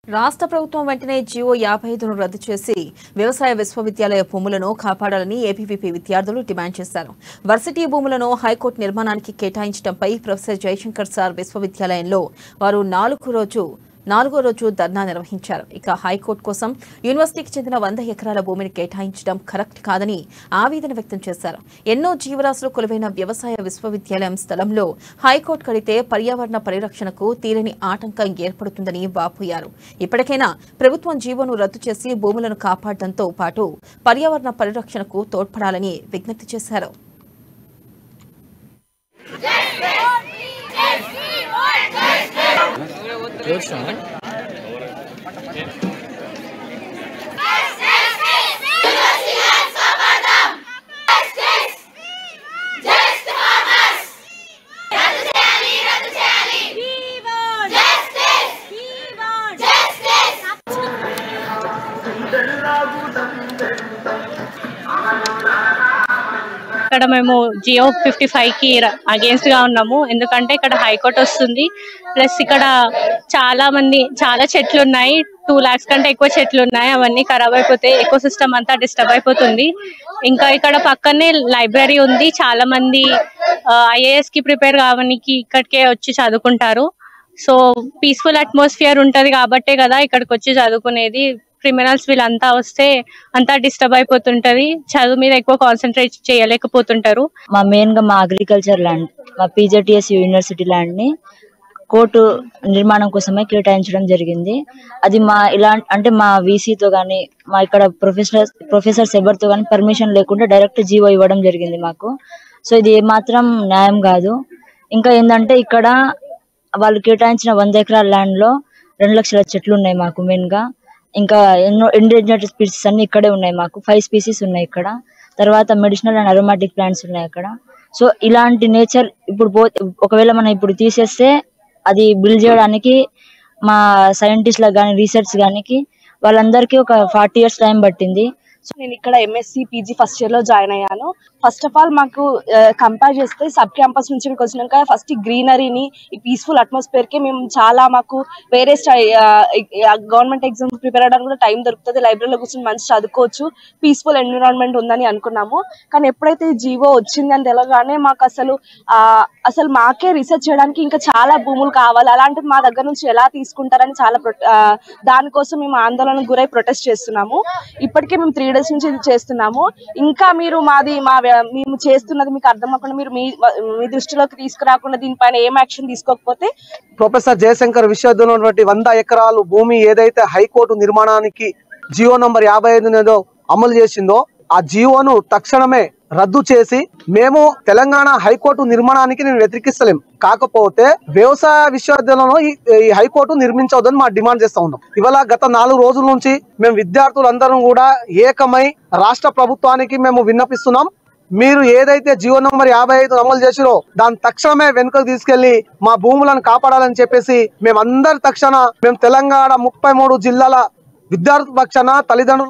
రాష్ట్ర ప్రభుత్వం వెంటనే జియో 55ను రద్దు చేసి వ్యవసాయ విశ్వవిద్యాలయ భూములను కాపాడాలని ఏబీవీపీ విద్యార్థులు డిమాండ్ చేశారు. వర్సిటీ భూములను హైకోర్టు నిర్మాణానికి కేటాయించడంపై ప్రొఫెసర్ జయశంకర్ సార్ విశ్వవిద్యాలయంలో వారు నాలుగో రోజు ధర్నా నిర్వహించారు. ఇక హైకోర్టు కోసం యూనివర్సిటీకి చెందిన 100 ఎకరాల భూమిని కేటాయించడం కరెక్ట్ కాదని ఆవేదన వ్యక్తం చేశారు. ఎన్నో జీవరాశులు కొలువైన వ్యవసాయ విశ్వవిద్యాలయం స్థలంలో హైకోర్టు కడితే పర్యావరణ పరిరక్షణకు తీరని ఆటంకం ఏర్పడుతుందని వాపోయారు. ఇప్పటికైనా ప్రభుత్వం జీవోను రద్దు చేసి భూములను కాపాడడంతో పాటు పర్యావరణ పరిరక్షణకు తోడ్పడాలని విజ్ఞప్తి చేశారు. ఇక్కడ మేము జియో 55 కి అగేన్స్ట్ గా ఉన్నాము. ఎందుకంటే ఇక్కడ హైకోర్టు వస్తుంది, ప్లస్ ఇక్కడ చాలా చెట్లు ఉన్నాయి. 2 lakhs కంటే ఎక్కువ చెట్లు ఉన్నాయి. అవన్నీ ఖరాబ్ అయిపోతే ఎకో సిస్టమ్ అంతా డిస్టర్బ్ అయిపోతుంది. ఇంకా ఇక్కడ పక్కనే లైబ్రరీ ఉంది. చాలా మంది ఐఏఎస్ కి ప్రిపేర్ కావడానికి ఇక్కడికే వచ్చి చదువుకుంటారు. సో పీస్ఫుల్ అట్మాస్ఫియర్ ఉంటది కాబట్టే కదా ఇక్కడికి వచ్చి చదువుకునేది. క్రిమినల్స్ వీళ్ళంతా వస్తే అంతా డిస్టర్బ్ అయిపోతుంటది. చదువు మీద ఎక్కువ కాన్సన్ట్రేట్ చేయలేకపోతుంటారు. మెయిన్ గా మా అగ్రికల్చర్ ల్యాండ్, మా పీజేటీఎస్ యూనివర్సిటీ ల్యాండ్ ని కోర్టు నిర్మాణం కోసమే కేటాయించడం జరిగింది. అది మా వీసీతో గానీ మా ఇక్కడ ప్రొఫెసర్స్ ఎవరితో గానీ పర్మిషన్ లేకుండా డైరెక్ట్ జీవో ఇవ్వడం జరిగింది మాకు. సో ఇది ఏమాత్రం న్యాయం కాదు. ఇంకా ఏంటంటే ఇక్కడ వాళ్ళు కేటాయించిన 100 ఎకరాల ల్యాండ్ లో 2 లక్షల చెట్లు ఉన్నాయి మాకు మెయిన్ గా. ఇంకా ఎన్నో ఎండేంజర్డ్ స్పీసీస్ అన్ని ఇక్కడే ఉన్నాయి మాకు. 5 స్పీసీస్ ఉన్నాయి ఇక్కడ. తర్వాత మెడిసినల్ అండ్ అరోమాటిక్ ప్లాంట్స్ ఉన్నాయి అక్కడ. సో ఇలాంటి నేచర్ ఒకవేళ మనం ఇప్పుడు తీసేస్తే అది బిల్డ్ చేయడానికి మా సైంటిస్ట్లకు కానీ రీసెర్చ్ కానీ వాళ్ళందరికీ ఒక 40 years టైం పట్టింది. నేను ఇక్కడ ఎంఎస్సి పీజీ ఫస్ట్ ఇయర్ లో జాయిన్ అయ్యాను. ఫస్ట్ ఆఫ్ ఆల్ మాకు కంపేర్ చేస్తే సబ్ క్యాంపస్ నుంచి ఇక్కడికి వచ్చినాక ఫస్ట్ గ్రీనరీని, ఈ పీస్ఫుల్ అట్మాస్ఫియర్ కి మేము మాకు వేరే గవర్నమెంట్ ఎగ్జామ్స్ ప్రిపేర్ అవ్వడానికి కూడా టైం దొరుకుతుంది. లైబ్రరీలో కూర్చొని మంచి చదువుకోవచ్చు, పీస్ఫుల్ ఎన్విరాన్మెంట్ ఉందని అనుకున్నాము. కానీ ఎప్పుడైతే జీవో వచ్చింది అని తెలగానే మాకు అసలు మాకే రీసెర్చ్ చేయడానికి ఇంకా చాలా భూములు కావాలి, అలాంటివి మా దగ్గర నుంచి ఎలా తీసుకుంటారని దానికోసం మేము ఆందోళనకు గురై ప్రొటెస్ట్ చేస్తున్నాము. ఇప్పటికే మేము 3 days నుంచి ఇది చేస్తున్నాము. ఇంకా మీరు మేము చేస్తున్నది మీకు అర్థం అవ్వకుండా మీరు మీ దృష్టిలోకి తీసుకురాకుండా దీనిపైన ఏం యాక్షన్ తీసుకోకపోతే ప్రొఫెసర్ జయశంకర్ విశ్వవిద్యాలయం 100 ఎకరాలు భూమి ఏదైతే హైకోర్టు నిర్మాణానికి జియో నంబర్ 55 అమలు చేసిందో ఆ జియోను తక్షణమే రద్దు చేసి మేము తెలంగాణ హైకోర్టు నిర్మాణానికి నేను వ్యతిరేకిస్తలేం. కాకపోతే వ్యవసాయ విశ్వవిద్యాలయంలో ఈ హైకోర్టు నిర్మించవద్దని మా డిమాండ్ చేస్తా ఉన్నాం. ఇవాళ గత 4 రోజుల నుంచి మేము విద్యార్థులందరం కూడా ఏకమై రాష్ట్ర ప్రభుత్వానికి మేము విన్నపిస్తున్నాం. మీరు ఏదైతే జియో నంబర్ 55 అమలు చేసిరో దాని తక్షణమే వెనుకకు తీసుకెళ్లి మా భూములను కాపాడాలని చెప్పేసి మేము తెలంగాణ 33 జిల్లాల విద్యార్థుల పక్షాన తల్లిదండ్రులు